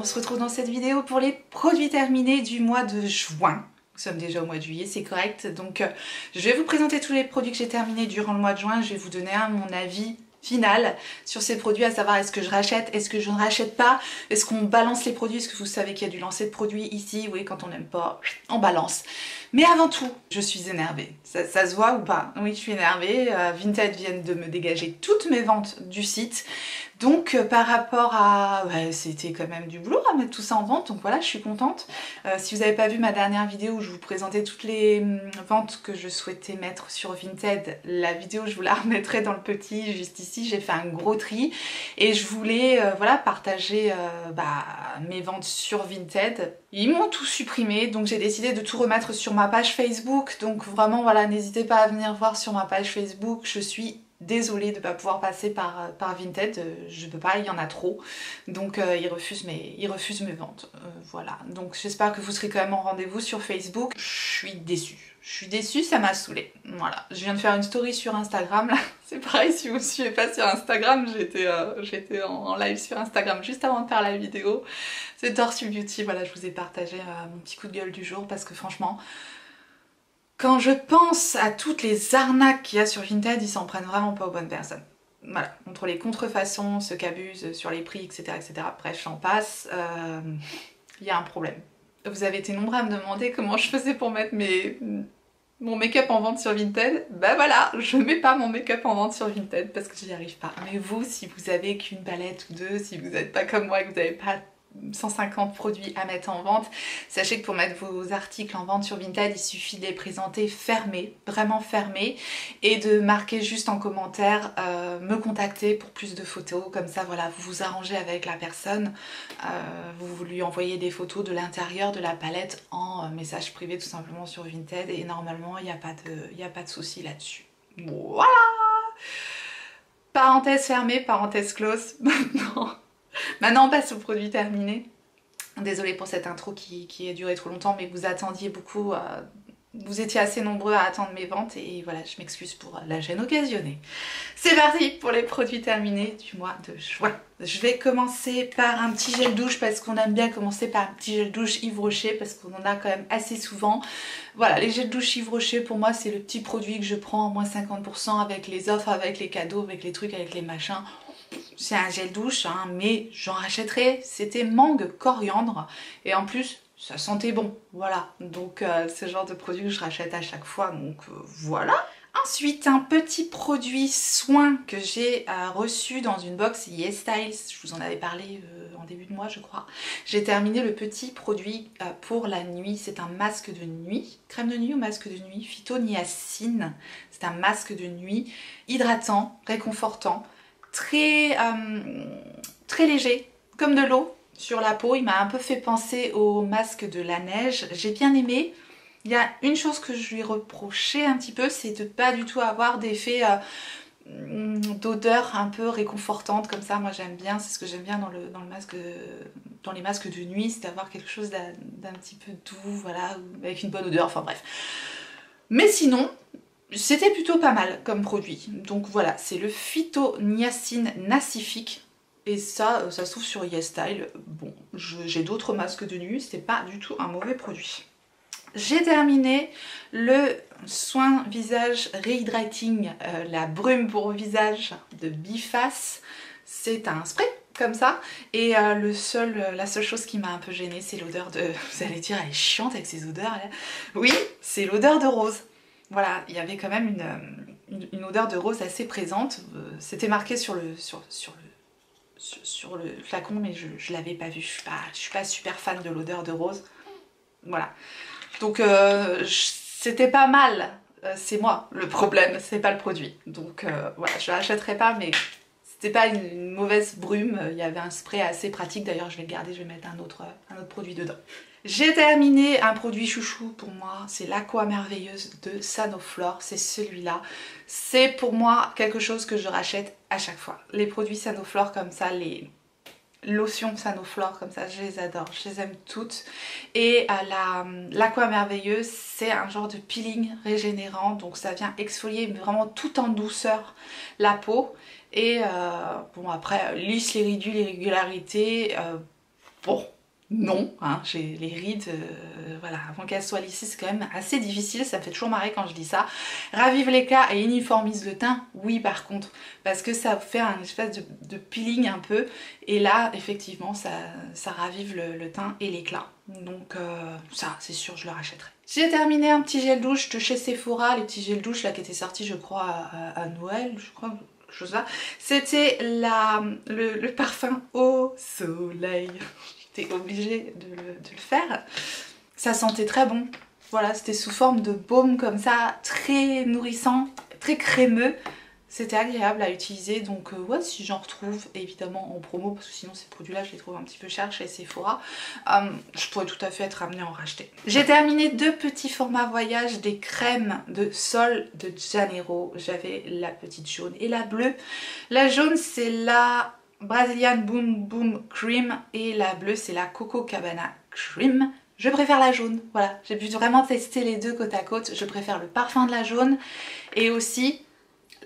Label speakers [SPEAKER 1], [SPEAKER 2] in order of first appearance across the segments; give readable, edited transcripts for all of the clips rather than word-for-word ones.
[SPEAKER 1] se retrouve dans cette vidéo pour les produits terminés du mois de juin. Nous sommes déjà au mois de juillet, c'est correct. Donc je vais vous présenter tous les produits que j'ai terminés durant le mois de juin. Je vais vous donner mon avis final sur ces produits, à savoir est-ce que je rachète, est-ce que je ne rachète pas, est-ce qu'on balance les produits, est-ce que vous savez qu'il y a du lancer de produits ici, oui, quand on n'aime pas, on balance. Mais avant tout, je suis énervée. Ça se voit ou pas? Oui, je suis énervée. Vinted viennent de me dégager toutes mes ventes du site. Donc par rapport à... Ouais, c'était quand même du boulot à mettre tout ça en vente, donc voilà, je suis contente. Si vous n'avez pas vu ma dernière vidéo où je vous présentais toutes les ventes que je souhaitais mettre sur Vinted, la vidéo je vous la remettrai dans le petit, juste ici, j'ai fait un gros tri. Et je voulais voilà, partager mes ventes sur Vinted. Ils m'ont tout supprimé, donc j'ai décidé de tout remettre sur ma page Facebook. Donc vraiment, voilà, n'hésitez pas à venir voir sur ma page Facebook, je suis... désolée de ne pas pouvoir passer par Vinted, je peux pas, il y en a trop, donc ils refusent mes ventes, voilà. Donc j'espère que vous serez quand même en rendez-vous sur Facebook. Je suis déçue, ça m'a saoulée, voilà. Je viens de faire une story sur Instagram, là, c'est pareil, si vous ne me suivez pas sur Instagram, j'étais en live sur Instagram juste avant de faire la vidéo, c'est Tortue Beauty, voilà, je vous ai partagé mon petit coup de gueule du jour, parce que franchement, quand je pense à toutes les arnaques qu'il y a sur Vinted, ils s'en prennent vraiment pas aux bonnes personnes. Voilà, entre les contrefaçons, ceux qui abusent sur les prix, etc. etc. Bref, j'en passe, il y a un problème. Vous avez été nombreux à me demander comment je faisais pour mettre mon make-up en vente sur Vinted. Bah voilà, je mets pas mon make-up en vente sur Vinted parce que j'y arrive pas. Mais vous, si vous avez qu'une palette ou deux, si vous n'êtes pas comme moi et que vous n'avez pas 150 produits à mettre en vente, sachez que pour mettre vos articles en vente sur Vinted, il suffit de les présenter fermés, vraiment fermés, et de marquer juste en commentaire me contacter pour plus de photos. Comme ça, voilà, vous vous arrangez avec la personne, vous lui envoyez des photos de l'intérieur de la palette en message privé tout simplement sur Vinted, et normalement il n'y a pas de souci là-dessus. Voilà, parenthèse fermée, parenthèse close. Maintenant on passe aux produits terminés. Désolée pour cette intro qui a duré trop longtemps, mais vous attendiez beaucoup, vous étiez assez nombreux à attendre mes ventes et voilà, je m'excuse pour la gêne occasionnée. C'est parti pour les produits terminés du mois de juin. Je vais commencer par un petit gel douche parce qu'on aime bien commencer par un petit gel douche Yves Rocher parce qu'on en a quand même assez souvent. Voilà, les gels douche Yves Rocher pour moi c'est le petit produit que je prends en moins 50% avec les offres, avec les cadeaux, avec les trucs, avec les machins. C'est un gel douche, hein, mais j'en rachèterai. C'était mangue coriandre et en plus ça sentait bon, voilà. Donc c'est le genre de produit que je rachète à chaque fois, donc voilà. Ensuite, un petit produit soin que j'ai reçu dans une box YesStyle, je vous en avais parlé en début de mois je crois. J'ai terminé le petit produit pour la nuit, c'est un masque de nuit, crème de nuit ou masque de nuit, phytoniacine. C'est un masque de nuit hydratant, réconfortant, très léger, comme de l'eau sur la peau. Il m'a un peu fait penser au masque de la neige, j'ai bien aimé. Il y a une chose que je lui reprochais un petit peu, c'est de pas du tout avoir d'effet d'odeur un peu réconfortante comme ça. Moi j'aime bien, c'est ce que j'aime bien dans les masques de nuit, c'est d'avoir quelque chose d'un petit peu doux, voilà, avec une bonne odeur, enfin bref. Mais sinon, c'était plutôt pas mal comme produit. Donc voilà, c'est le Phytoniacine Nacifique. Et ça se trouve sur YesStyle. Bon, j'ai d'autres masques de nuit, c'était pas du tout un mauvais produit. J'ai terminé le soin visage rehydrating, la brume pour visage de Biface. C'est un spray comme ça. Et la seule chose qui m'a un peu gênée, c'est l'odeur de... Vous allez dire, elle est chiante avec ces odeurs là. Oui, c'est l'odeur de rose. Voilà, il y avait quand même une odeur de rose assez présente. C'était marqué sur le flacon, mais je l'avais pas vu. Je suis pas super fan de l'odeur de rose. Voilà. Donc c'était pas mal. C'est moi le problème, c'est pas le produit. Donc voilà, je l'achèterai pas, mais c'était pas une mauvaise brume. Il y avait un spray assez pratique. D'ailleurs, je vais le garder, je vais mettre un autre produit dedans. J'ai terminé un produit chouchou pour moi, c'est l'Aqua Merveilleuse de Sanoflore, c'est celui-là. C'est pour moi quelque chose que je rachète à chaque fois. Les produits Sanoflore comme ça, les lotions Sanoflore comme ça, je les adore, je les aime toutes. Et l'Aqua Merveilleuse, c'est un genre de peeling régénérant, donc ça vient exfolier vraiment tout en douceur la peau. Et bon après, lisse les ridules, les irrégularités, bon... non, hein, j'ai les rides, voilà, avant qu'elles soient lissées, c'est quand même assez difficile, ça me fait toujours marrer quand je dis ça. Ravive l'éclat et uniformise le teint, oui par contre, parce que ça fait un espèce de peeling un peu, et là, effectivement, ça ravive le teint et l'éclat. Donc ça, c'est sûr, je le rachèterai. J'ai terminé un petit gel douche de chez Sephora, les petits gels douche là qui étaient sortis, je crois, à Noël, je crois, quelque chose là. C'était le parfum au soleil. J'étais obligée de le faire. Ça sentait très bon. Voilà, c'était sous forme de baume comme ça, très nourrissant, très crémeux. C'était agréable à utiliser, donc ouais, si j'en retrouve évidemment en promo, parce que sinon ces produits-là je les trouve un petit peu chers chez Sephora, je pourrais tout à fait être amenée à en racheter. J'ai terminé 2 petits formats voyage des crèmes de Sol de Janeiro. J'avais la petite jaune et la bleue. La jaune c'est la Brazilian Boom Boom Cream et la bleue c'est la Coco Cabana Cream. Je préfère la jaune, voilà, j'ai pu vraiment tester les deux côte à côte. Je préfère le parfum de la jaune et aussi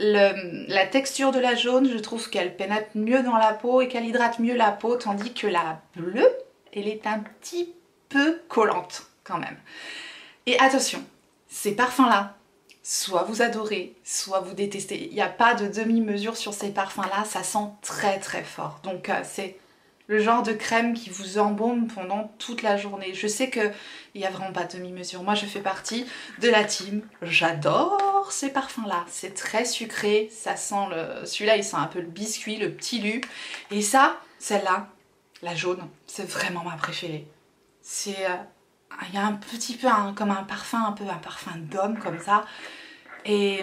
[SPEAKER 1] la texture de la jaune. Je trouve qu'elle pénètre mieux dans la peau et qu'elle hydrate mieux la peau, tandis que la bleue, elle est un petit peu collante quand même. Et attention, ces parfums-là, soit vous adorez, soit vous détestez. Il n'y a pas de demi-mesure sur ces parfums-là, ça sent très très fort. Donc c'est le genre de crème qui vous embaume pendant toute la journée. Je sais qu'il n'y a vraiment pas de demi-mesure. Moi je fais partie de la team. J'adore ces parfums-là. C'est très sucré, ça sent le... Celui-là il sent un peu le biscuit, le petit lu. Et ça, celle-là, la jaune, c'est vraiment ma préférée. C'est... il y a un petit peu comme un parfum d'homme comme ça. Et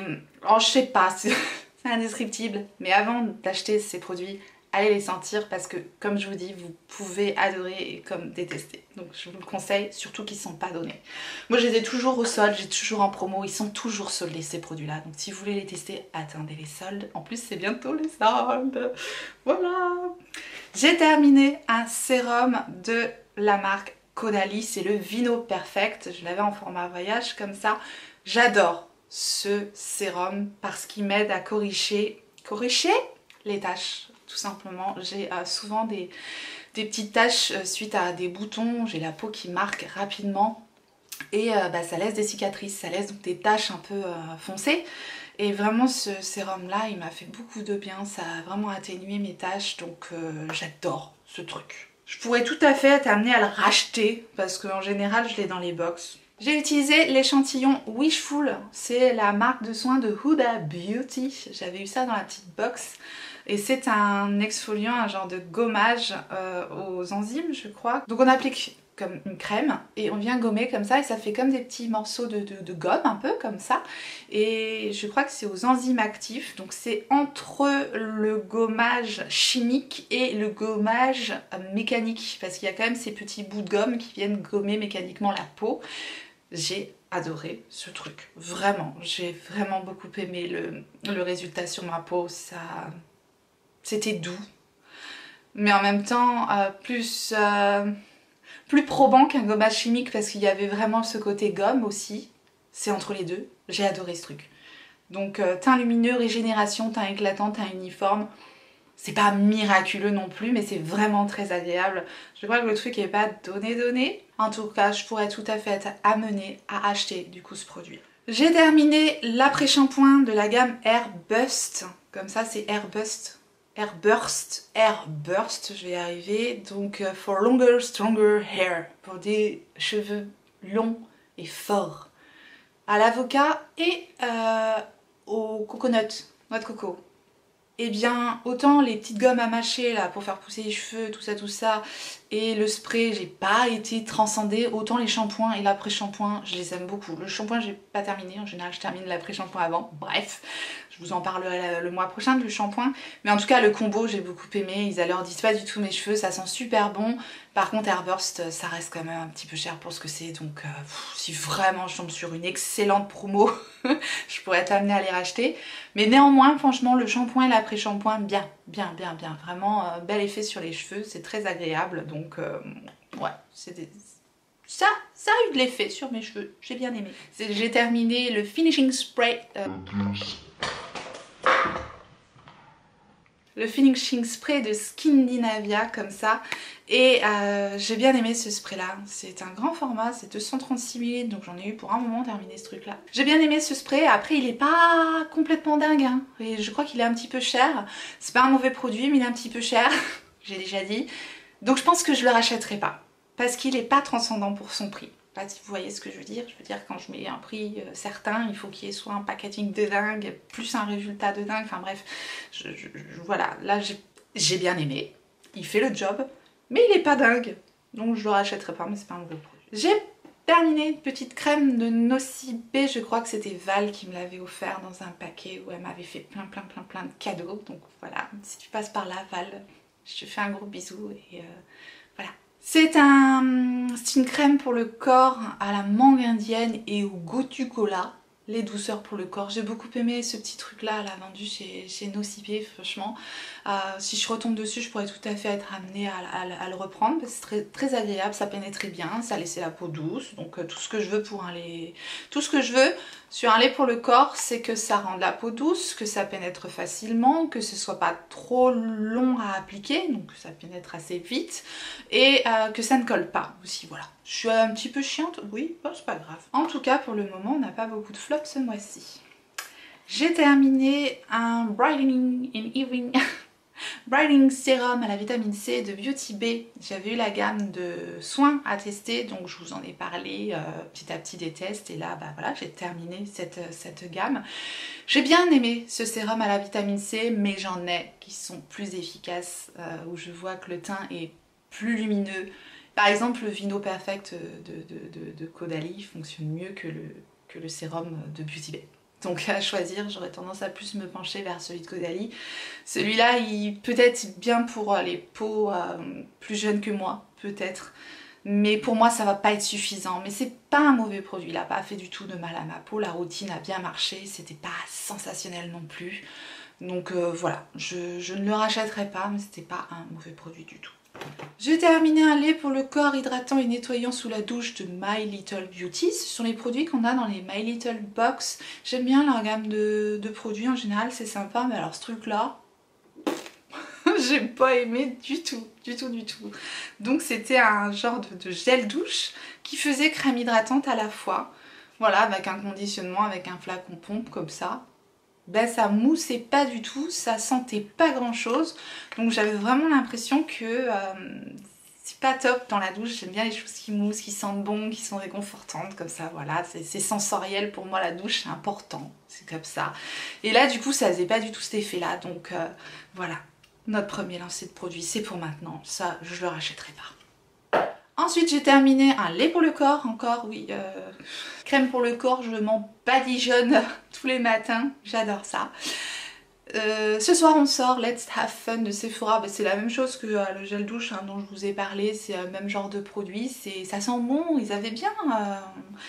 [SPEAKER 1] oh, je sais pas, c'est indescriptible. Mais avant d'acheter ces produits, allez les sentir parce que comme je vous dis, vous pouvez adorer et comme détester. Donc je vous le conseille, surtout qu'ils ne sont pas donnés. Moi je les ai toujours au solde, j'ai toujours en promo, ils sont toujours soldés ces produits-là. Donc si vous voulez les tester, attendez les soldes. En plus c'est bientôt les soldes. Voilà. J'ai terminé un sérum de la marque Caudalie, c'est le Vino Perfect. Je l'avais en format voyage comme ça. J'adore ce sérum parce qu'il m'aide à corriger les taches. Tout simplement, j'ai souvent des petites taches suite à des boutons, j'ai la peau qui marque rapidement et ça laisse des cicatrices, ça laisse donc des taches un peu foncées. Et vraiment ce sérum là, il m'a fait beaucoup de bien, ça a vraiment atténué mes taches, donc j'adore ce truc. Je pourrais tout à fait être amenée à le racheter parce qu'en général je l'ai dans les box. J'ai utilisé l'échantillon Wishful, c'est la marque de soins de Huda Beauty, j'avais eu ça dans la petite box. Et c'est un exfoliant, un genre de gommage aux enzymes je crois. Donc on applique comme une crème et on vient gommer comme ça et ça fait comme des petits morceaux de gomme un peu comme ça. Et je crois que c'est aux enzymes actifs, donc c'est entre le gommage chimique et le gommage mécanique parce qu'il y a quand même ces petits bouts de gomme qui viennent gommer mécaniquement la peau. J'ai adoré ce truc, vraiment, j'ai vraiment beaucoup aimé le résultat sur ma peau, ça... C'était doux, mais en même temps plus probant qu'un gommage chimique parce qu'il y avait vraiment ce côté gomme aussi. C'est entre les deux. J'ai adoré ce truc. Donc teint lumineux, régénération, teint éclatant, teint uniforme. C'est pas miraculeux non plus, mais c'est vraiment très agréable. Je crois que le truc n'est pas donné. En tout cas, je pourrais tout à fait être amenée à acheter du coup ce produit. J'ai terminé l'après-shampoing de la gamme Airburst. Comme ça, c'est Airburst, je vais y arriver, donc for longer, stronger hair, pour des cheveux longs et forts, à l'avocat et au coconut, noix de coco. Et bien autant les petites gommes à mâcher là pour faire pousser les cheveux, tout ça, et le spray, j'ai pas été transcendée, autant les shampoings et l'après-shampoing, je les aime beaucoup. Le shampoing, j'ai pas terminé, en général je termine l'après-shampoing avant, bref, je vous en parlerai le mois prochain du shampoing. Mais en tout cas le combo, j'ai beaucoup aimé, ils alourdissent pas du tout mes cheveux, ça sent super bon. Par contre Airburst, ça reste quand même un petit peu cher pour ce que c'est, donc si vraiment je tombe sur une excellente promo, je pourrais être amenée à les racheter. Mais néanmoins, franchement, le shampoing et l'après-shampoing, bien. Vraiment, bel effet sur les cheveux, c'est très agréable. Donc, ouais, ça a eu de l'effet sur mes cheveux, j'ai bien aimé. J'ai terminé le finishing spray. le finishing spray de Skindinavia comme ça. Et j'ai bien aimé ce spray là, c'est un grand format, c'est 236 ml, donc j'en ai eu pour un moment terminé ce truc là. J'ai bien aimé ce spray, après il est pas complètement dingue hein. Et je crois qu'il est un petit peu cher, c'est pas un mauvais produit mais il est un petit peu cher, j'ai déjà dit. Donc je pense que je le rachèterai pas, parce qu'il est pas transcendant pour son prix. Pas si vous voyez ce que je veux dire quand je mets un prix certain, il faut qu'il y ait soit un packaging de dingue, plus un résultat de dingue, enfin bref, voilà, là j'ai bien aimé, il fait le job, mais il est pas dingue, donc je le rachèterai pas, mais c'est pas un mauvais produit. J'ai terminé une petite crème de Nocibé, je crois que c'était Val qui me l'avait offert dans un paquet où elle m'avait fait plein de cadeaux, donc voilà, si tu passes par là Val, je te fais un gros bisou et voilà. C'est une crème pour le corps à la mangue indienne et au goût du cola. Les douceurs pour le corps. J'ai beaucoup aimé ce petit truc là, elle a vendu chez Nocibé, franchement. Si je retombe dessus, je pourrais tout à fait être amenée à le reprendre. C'est très agréable, ça pénétrait bien, ça laissait la peau douce. Donc tout ce que je veux pour un lait, tout ce que je veux sur un lait pour le corps, c'est que ça rende la peau douce, que ça pénètre facilement, que ce soit pas trop long à appliquer, donc que ça pénètre assez vite, et que ça ne colle pas aussi, voilà. Je suis un petit peu chiante, oui, bon, c'est pas grave. En tout cas, pour le moment, on n'a pas beaucoup de flops ce mois-ci. J'ai terminé un Brightening in Evening Brightening Serum à la vitamine C de Beauty Bay. J'avais eu la gamme de soins à tester, donc je vous en ai parlé petit à petit des tests, et là, bah voilà, j'ai terminé cette gamme. J'ai bien aimé ce sérum à la vitamine C, mais j'en ai qui sont plus efficaces, où je vois que le teint est plus lumineux. Par exemple, le Vino Perfect de Caudalie fonctionne mieux que le sérum de Beauty Bay. Donc à choisir, j'aurais tendance à plus me pencher vers celui de Caudalie. Celui-là, il peut être bien pour les peaux plus jeunes que moi, peut-être. Mais pour moi, ça va pas être suffisant. Mais c'est pas un mauvais produit, il n'a pas fait du tout de mal à ma peau. La routine a bien marché, c'était pas sensationnel non plus. Donc voilà, je ne le rachèterai pas, mais c'était pas un mauvais produit du tout. J'ai terminé un lait pour le corps hydratant et nettoyant sous la douche de My Little Beauty. Ce sont les produits qu'on a dans les My Little Box. J'aime bien leur gamme de produits en général, c'est sympa, mais alors ce truc là, j'ai pas aimé du tout. Donc c'était un genre de gel douche qui faisait crème hydratante à la fois. Voilà, avec un conditionnement, avec un flacon pompe comme ça. Ben ça moussait pas du tout, ça sentait pas grand chose, donc j'avais vraiment l'impression que c'est pas top dans la douche. J'aime bien les choses qui moussent, qui sentent bon, qui sont réconfortantes comme ça, voilà, c'est sensoriel pour moi, la douche c'est important, c'est comme ça. Et là du coup ça faisait pas du tout cet effet là, donc voilà, notre premier lancer de produit c'est pour maintenant, ça je le rachèterai pas. Ensuite j'ai terminé un lait pour le corps, encore oui, crème pour le corps, je m'en badigeonne tous les matins, j'adore ça. Ce soir on sort Let's Have Fun de Sephora, bah, c'est la même chose que le gel douche hein, dont je vous ai parlé, c'est le même genre de produit, ça sent bon, ils avaient bien,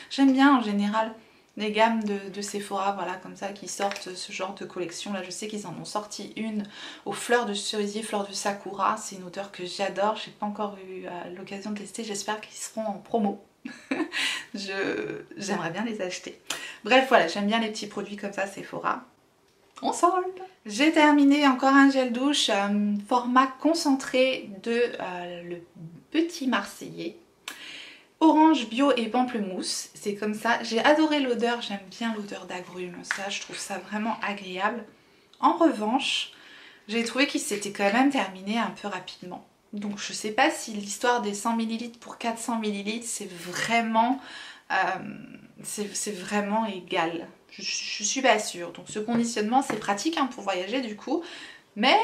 [SPEAKER 1] j'aime bien en général les gammes de Sephora, voilà, comme ça, qui sortent ce genre de collection. Là, je sais qu'ils en ont sorti une aux fleurs de cerisier, fleurs de sakura. C'est une odeur que j'adore. J'ai pas encore eu l'occasion de tester. J'espère qu'ils seront en promo. J'aimerais bien les acheter. Bref, voilà, j'aime bien les petits produits comme ça, Sephora. On solde. J'ai terminé encore un gel douche format concentré de le Petit Marseillais. Orange, bio et pamplemousse, c'est comme ça. J'ai adoré l'odeur, j'aime bien l'odeur d'agrumes, ça je trouve ça vraiment agréable. En revanche, j'ai trouvé qu'il s'était quand même terminé un peu rapidement. Donc je sais pas si l'histoire des 100 ml pour 400 ml c'est vraiment égal. Je suis pas sûre. Donc ce conditionnement c'est pratique hein, pour voyager du coup. Mais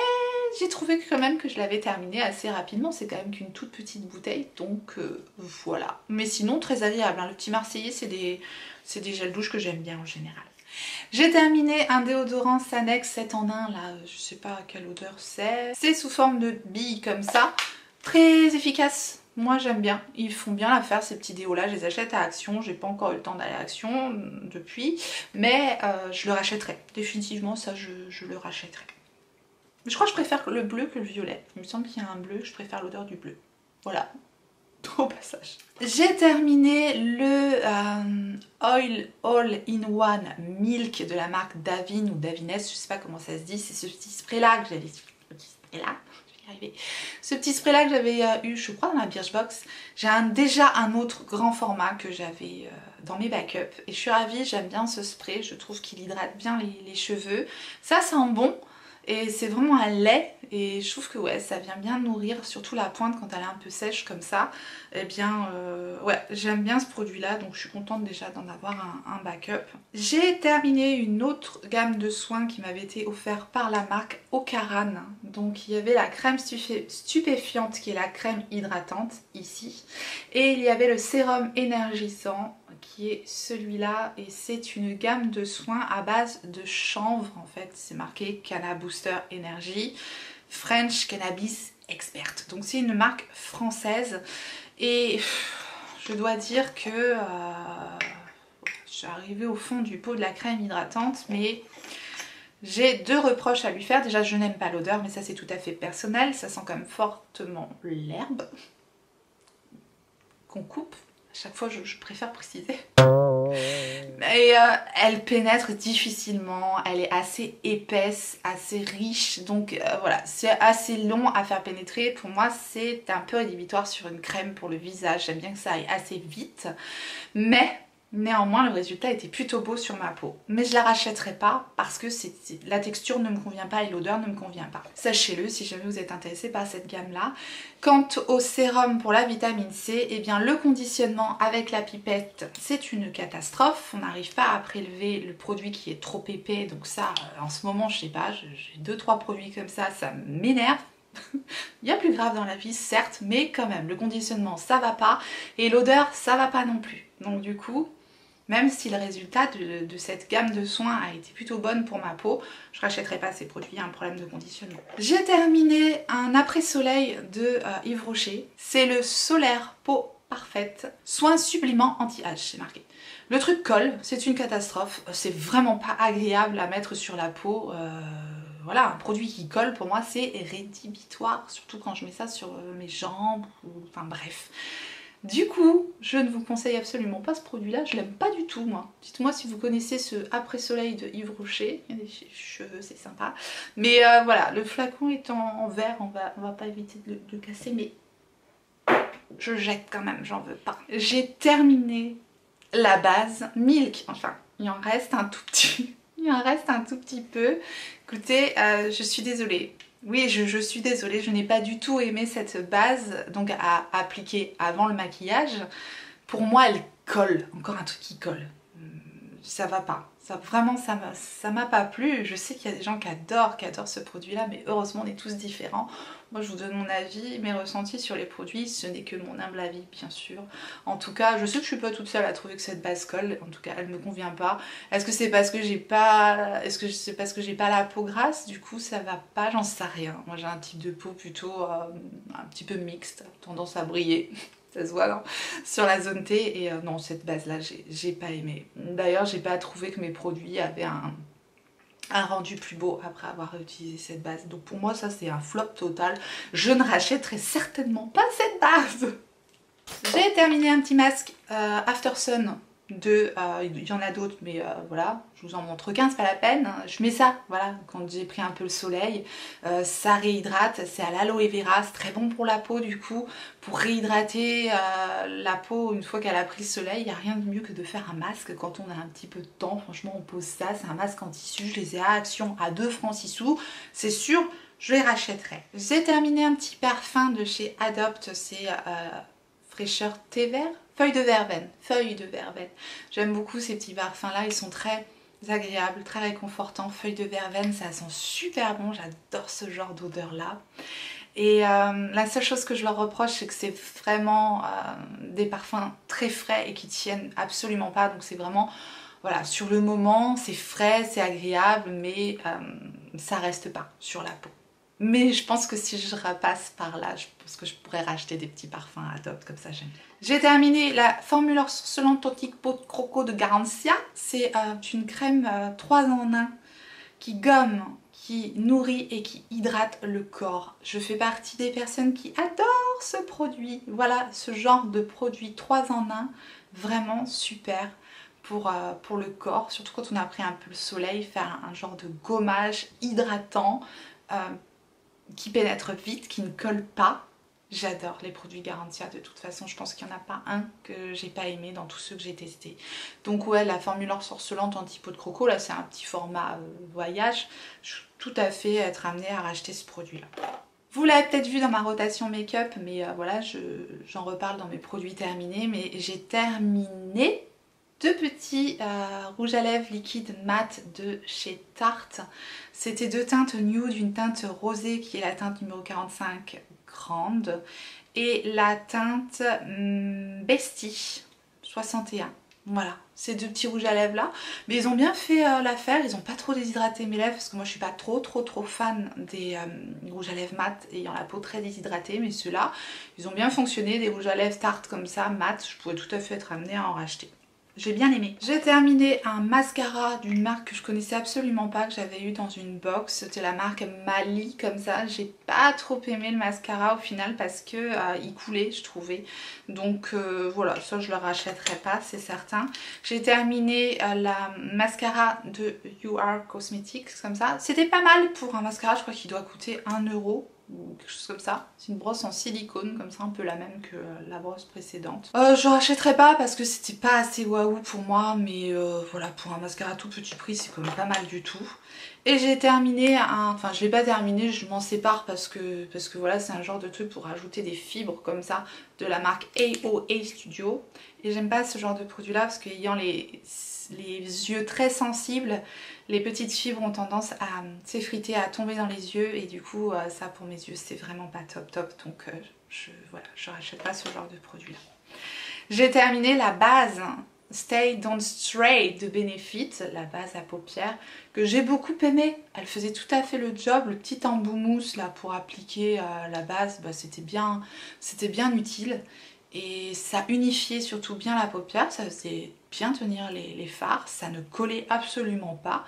[SPEAKER 1] j'ai trouvé quand même que je l'avais terminé assez rapidement, c'est quand même qu'une toute petite bouteille, donc voilà. Mais sinon très agréable, hein. Le Petit Marseillais c'est des gels douche que j'aime bien en général. J'ai terminé un déodorant Sanex 7 en 1, là je sais pas quelle odeur c'est sous forme de billes comme ça, très efficace. Moi j'aime bien, ils font bien l'affaire ces petits déos là, je les achète à Action, j'ai pas encore eu le temps d'aller à Action depuis, mais je le rachèterai, définitivement ça je le rachèterai. Je crois que je préfère le bleu que le violet. Il me semble qu'il y a un bleu, je préfère l'odeur du bleu. Voilà, au passage. J'ai terminé le Oil All-in-One Milk de la marque Davines ou Davines, je sais pas comment ça se dit. C'est ce petit spray là que j'avais petit spray là, je vais y arriver. Ce petit spray là que j'avais eu, je crois, dans la Birchbox. J'ai déjà un autre grand format que j'avais dans mes backups. Et je suis ravie, j'aime bien ce spray. Je trouve qu'il hydrate bien les cheveux. Ça sent bon. Et c'est vraiment un lait et je trouve que ouais, ça vient bien nourrir, surtout la pointe quand elle est un peu sèche comme ça. Eh bien ouais, j'aime bien ce produit là, donc je suis contente déjà d'en avoir un backup. J'ai terminé une autre gamme de soins qui m'avait été offerte par la marque Ocaran. Donc il y avait la crème stupéfiante qui est la crème hydratante ici. Et il y avait le sérum énergisant qui est celui-là et c'est une gamme de soins à base de chanvre en fait, c'est marqué Canna Booster Energy French Cannabis Expert, donc c'est une marque française et je dois dire que je suis arrivée au fond du pot de la crème hydratante, mais j'ai deux reproches à lui faire. Déjà, je n'aime pas l'odeur, mais ça c'est tout à fait personnel, ça sent quand même fortement l'herbe qu'on coupe. À chaque fois, je préfère préciser. Et elle pénètre difficilement, elle est assez épaisse, assez riche, donc voilà, c'est assez long à faire pénétrer. Pour moi, c'est un peu rédhibitoire sur une crème pour le visage. J'aime bien que ça aille assez vite, mais néanmoins, le résultat était plutôt beau sur ma peau. Mais je la rachèterai pas parce que la texture ne me convient pas et l'odeur ne me convient pas. Sachez-le si jamais vous êtes intéressé par cette gamme-là. Quant au sérum pour la vitamine C, eh bien le conditionnement avec la pipette, c'est une catastrophe. On n'arrive pas à prélever le produit qui est trop épais. Donc ça, en ce moment, je sais pas, j'ai 2-3 produits comme ça m'énerve. Il y a plus grave dans la vie, certes, mais quand même, le conditionnement, ça va pas. Et l'odeur, ça va pas non plus. Donc du coup, même si le résultat de cette gamme de soins a été plutôt bonne pour ma peau, je rachèterai pas ces produits, il y a un problème de conditionnement. J'ai terminé un après-soleil de Yves Rocher. C'est le Solaire Peau Parfaite, soin sublimant anti-âge, c'est marqué. Le truc colle, c'est une catastrophe, c'est vraiment pas agréable à mettre sur la peau. Voilà, un produit qui colle pour moi c'est rédhibitoire, surtout quand je mets ça sur mes jambes, enfin bref. Du coup, je ne vous conseille absolument pas ce produit-là, je l'aime pas du tout moi. Dites-moi si vous connaissez ce après-soleil de Yves Rocher, il y a des cheveux, c'est sympa. Mais voilà, le flacon est en verre, on va pas éviter de le casser, mais je jette quand même, j'en veux pas. J'ai terminé la base Milk, enfin, il en reste un tout petit, il en reste un tout petit peu. Écoutez, je suis désolée. Oui, je suis désolée, je n'ai pas du tout aimé cette base donc à appliquer avant le maquillage. Pour moi, elle colle, encore un truc qui colle. Ça va pas. Ça, vraiment, ça m'a pas plu. Je sais qu'il y a des gens qui adorent ce produit-là, mais heureusement, on est tous différents. Moi, je vous donne mon avis, mes ressentis sur les produits. Ce n'est que mon humble avis, bien sûr. En tout cas, je sais que je suis pas toute seule à trouver que cette base colle. En tout cas, elle me convient pas. Est-ce que c'est parce que j'ai pas... Est-ce que c'est parce que j'ai pas la peau grasse? Du coup, ça va pas? J'en sais rien. Moi, j'ai un type de peau plutôt un petit peu mixte, tendance à briller. Ça se voit non sur la zone T et non, cette base là j'ai pas aimé. D'ailleurs j'ai pas trouvé que mes produits avaient un rendu plus beau après avoir utilisé cette base. Donc pour moi ça c'est un flop total. Je ne rachèterai certainement pas cette base. J'ai terminé un petit masque After Sun il y en a d'autres mais voilà, je vous en montre qu'un, c'est pas la peine. Je mets ça, voilà, quand j'ai pris un peu le soleil, ça réhydrate, c'est à l'aloe vera, c'est très bon pour la peau du coup, pour réhydrater la peau une fois qu'elle a pris le soleil. Il n'y a rien de mieux que de faire un masque quand on a un petit peu de temps, franchement on pose ça, c'est un masque en tissu, je les ai à Action à 2 francs 6 sous, c'est sûr, je les rachèterai. J'ai terminé un petit parfum de chez Adopt, c'est fraîcheur thé vert, feuille de verveine, J'aime beaucoup ces petits parfums là, ils sont très agréables, très réconfortants. Feuille de verveine, ça sent super bon, j'adore ce genre d'odeur là. Et la seule chose que je leur reproche, c'est que c'est vraiment des parfums très frais et qui tiennent absolument pas. Donc c'est vraiment, voilà, sur le moment, c'est frais, c'est agréable, mais ça reste pas sur la peau. Mais je pense que si je repasse par là, je pense que je pourrais racheter des petits parfums Adopt, comme ça j'aime bien. J'ai terminé la formule surcelante tonique peau de croco de Garancia. C'est une crème 3 en 1 qui gomme, qui nourrit et qui hydrate le corps. Je fais partie des personnes qui adorent ce produit. Voilà, ce genre de produit 3 en 1, vraiment super pour le corps, surtout quand on a pris un peu le soleil, faire un genre de gommage hydratant. qui pénètre vite, qui ne colle pas. J'adore les produits Garantia, de toute façon je pense qu'il n'y en a pas un que j'ai pas aimé dans tous ceux que j'ai testés. Donc ouais, la formule ensorcelante anti-peau de croco, là c'est un petit format voyage, je suis tout à fait être amenée à racheter ce produit là. Vous l'avez peut-être vu dans ma rotation make-up, mais voilà, j'en reparle dans mes produits terminés, mais j'ai terminé deux petits rouges à lèvres liquide mat de chez Tarte. C'était deux teintes nude, une teinte rosée qui est la teinte numéro 45 grande et la teinte Bestie 61. Voilà, ces deux petits rouges à lèvres là, mais ils ont bien fait l'affaire, ils n'ont pas trop déshydraté mes lèvres parce que moi je suis pas trop fan des rouges à lèvres mat ayant la peau très déshydratée, mais ceux-là ils ont bien fonctionné, des rouges à lèvres Tarte comme ça, mat, je pourrais tout à fait être amenée à en racheter. J'ai bien aimé. J'ai terminé un mascara d'une marque que je connaissais absolument pas, que j'avais eu dans une box. C'était la marque Mali comme ça. J'ai pas trop aimé le mascara au final parce que il coulait, je trouvais. Donc voilà, ça je le rachèterai pas, c'est certain. J'ai terminé la mascara de You Are Cosmetics comme ça. C'était pas mal pour un mascara, je crois qu'il doit coûter 1 € ou quelque chose comme ça. C'est une brosse en silicone comme ça, un peu la même que la brosse précédente. Je rachèterai pas parce que c'était pas assez waouh pour moi, mais voilà, pour un mascara tout petit prix c'est quand même pas mal du tout. Et j'ai terminé enfin je l'ai pas terminé, je m'en sépare parce que voilà, c'est un genre de truc pour rajouter des fibres comme ça de la marque AOA Studio. Et j'aime pas ce genre de produit là parce qu'ayant les yeux très sensibles, les petites fibres ont tendance à s'effriter, à tomber dans les yeux, et du coup ça pour mes yeux c'est vraiment pas top, donc voilà, je rachète pas ce genre de produit là. J'ai terminé la base Stay Don't Stray de Benefit, la base à paupières que j'ai beaucoup aimée. Elle faisait tout à fait le job, le petit embout mousse là pour appliquer la base, bah, c'était bien utile. Et ça unifiait surtout bien la paupière, ça faisait bien tenir les fards, ça ne collait absolument pas.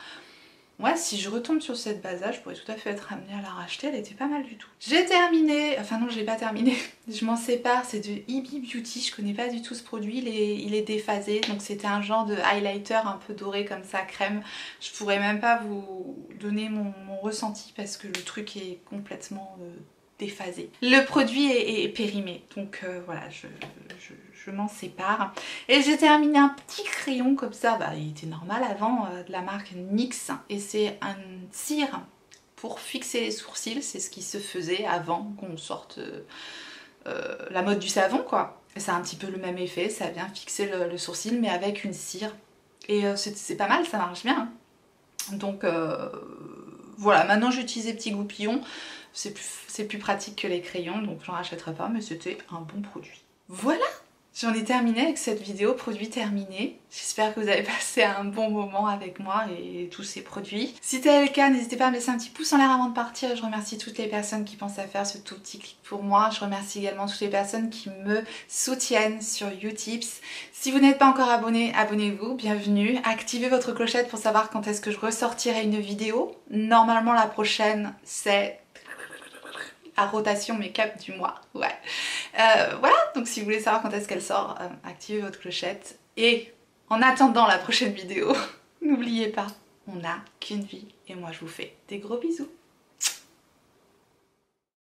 [SPEAKER 1] Ouais, si je retombe sur cette base-là, je pourrais tout à fait être amenée à la racheter, elle était pas mal du tout. J'ai terminé, enfin non je l'ai pas terminé, je m'en sépare, c'est de EB Beauty, je connais pas du tout ce produit, il est déphasé, donc c'était un genre de highlighter un peu doré comme ça, crème. Je pourrais même pas vous donner mon ressenti parce que le truc est complètement déphasé. Le produit est périmé, donc voilà, je m'en sépare. Et j'ai terminé un petit crayon comme ça, bah, il était normal avant, de la marque NYX, et c'est un cire pour fixer les sourcils, c'est ce qui se faisait avant qu'on sorte la mode du savon quoi. Et ça a un petit peu le même effet, ça vient fixer le sourcil mais avec une cire. Et c'est pas mal, ça marche bien. Donc voilà, maintenant j'utilise des petits goupillons, c'est plus pratique que les crayons, donc j'en rachèterai pas, mais c'était un bon produit. Voilà! J'en ai terminé avec cette vidéo produit terminé. J'espère que vous avez passé un bon moment avec moi et tous ces produits. Si tel est le cas, n'hésitez pas à me laisser un petit pouce en l'air avant de partir. Je remercie toutes les personnes qui pensent à faire ce tout petit clic pour moi. Je remercie également toutes les personnes qui me soutiennent sur Utips. Si vous n'êtes pas encore abonné, abonnez-vous, bienvenue. Activez votre clochette pour savoir quand est-ce que je ressortirai une vidéo. Normalement la prochaine c'est à rotation make-up du mois, ouais. Voilà, donc si vous voulez savoir quand est-ce qu'elle sort, activez votre clochette. Et en attendant la prochaine vidéo, n'oubliez pas, on n'a qu'une vie. Et moi je vous fais des gros bisous.